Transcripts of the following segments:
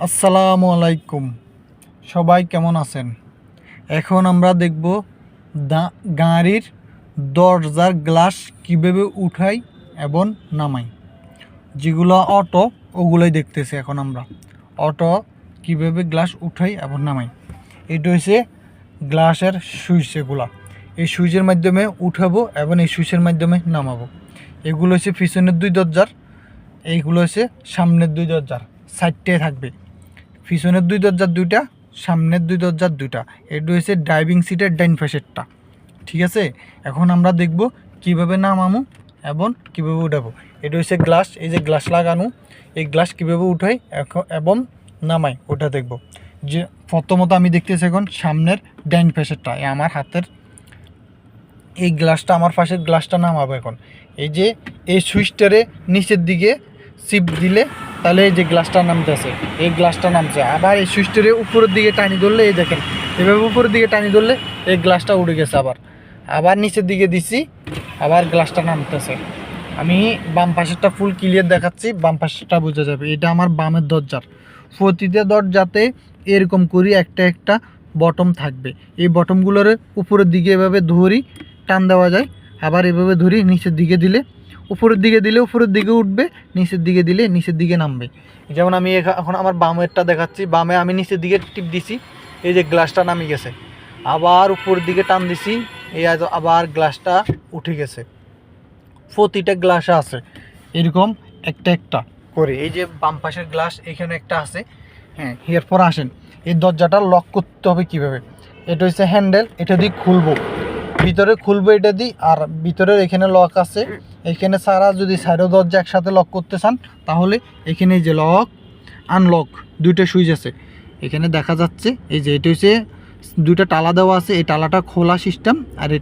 আসসালামু আলাইকুম, সবাই কেমন আছেন? এখন আমরা দেখব গাড়ির দরজার গ্লাস কীভাবে উঠাই এবং নামাই। যেগুলো অটো ওগুলোই দেখতেছি এখন আমরা। অটো কীভাবে গ্লাস উঠাই এবং নামাই, এটা হচ্ছে গ্লাসের সুইচ। এগুলা এই সুইচের মাধ্যমে উঠাবো এবং এই সুইচের মাধ্যমে নামাবো। এগুলো হচ্ছে পিছনের দুই দরজার, এইগুলো হচ্ছে সামনের দুই দরজার। সাইডটায় থাকবে পিছনের দুই দরজার দুইটা, সামনের দুই দরজার দুইটা। এটা হচ্ছে ড্রাইভিং সিটের ডাইন পাশেরটা। ঠিক আছে, এখন আমরা দেখব কিভাবে নামামো এবং কিভাবে উঠাবো। এটা হচ্ছে গ্লাস, এই যে গ্লাস লাগানো, এই গ্লাস কিভাবে উঠাই এবং নামাই ওটা দেখব। যে প্রথমত আমি দেখতেছি এখন সামনের ডাইন পাশেরটা, আমার হাতের এই গ্লাসটা, আমার পাশের গ্লাসটা নামাবো। এখন এই যে এই সুইচটারে নিচের দিকে চিপ দিলে তাহলে এই যে গ্লাসটা নামতেছে, এই গ্লাসটা নামছে। আবার এই সুইচটারে উপরের দিকে টানি ধরলে, এই দেখেন এভাবে উপরের দিকে টানি ধরলে এই গ্লাসটা উঠে গেছে। আবার নিচের দিকে দিছি, আবার গ্লাসটা নামতেছে। আমি বাম পাশেরটা ফুল ক্লিয়ার দেখাচ্ছি, বাম পাশেরটা বোঝা যাবে। এটা আমার বামের দরজার। প্রতিটা দরজাতে এরকম করি একটা একটা বটম থাকবে। এই বটমগুলোর উপরের দিকে এভাবে ধরি টান দেওয়া যায়, আবার এভাবে ধরি নিচের দিকে দিলে উপরের দিকে দিলে উপরের দিকে উঠবে, নিচের দিকে দিলে নিচের দিকে নামবে। যেমন আমি এখন আমার বামেরটা দেখাচ্ছি। বামে আমি নিচের দিকে টিপ দিছি, এই যে গ্লাসটা নামি গেছে। আবার উপরের দিকে টান দিছি, এই আবার গ্লাসটা উঠে গেছে। প্রতিটা গ্লাস আছে এরকম একটা একটা করে। এই যে বাম পাশের গ্লাস এখানে একটা আছে। হ্যাঁ, এরপর আসেন এই দরজাটা লক করতে হবে কিভাবে। এটা হচ্ছে হ্যান্ডেল, এটা দিয়ে খুলবো, ভিতরে খুলবো এটা দিই। আর ভিতরের এখানে লক আছে, এখানে সারা যদি সাইডও দরজা একসাথে লক করতে চান তাহলে এখানে যে লক আনলক দুইটা সুইচ আছে এখানে দেখা যাচ্ছে। এই যে এটা হচ্ছে দুইটা টালা দেওয়া আছে, এই টালাটা খোলা সিস্টেম আর এই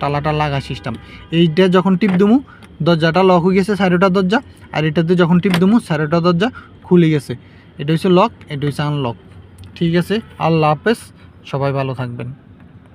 টালাটা লাগা সিস্টেম। এইটা যখন টিপ দেবো দরজাটা লক হয়ে গেছে সাইডটা দরজা, আর এটাতে যখন টিপ দেবো সাইডটা দরজা খুলে গেছে। এটা হচ্ছে লক, এটা হচ্ছে আনলক। ঠিক আছে, আল্লাহ হাফেজ, সবাই ভালো থাকবেন।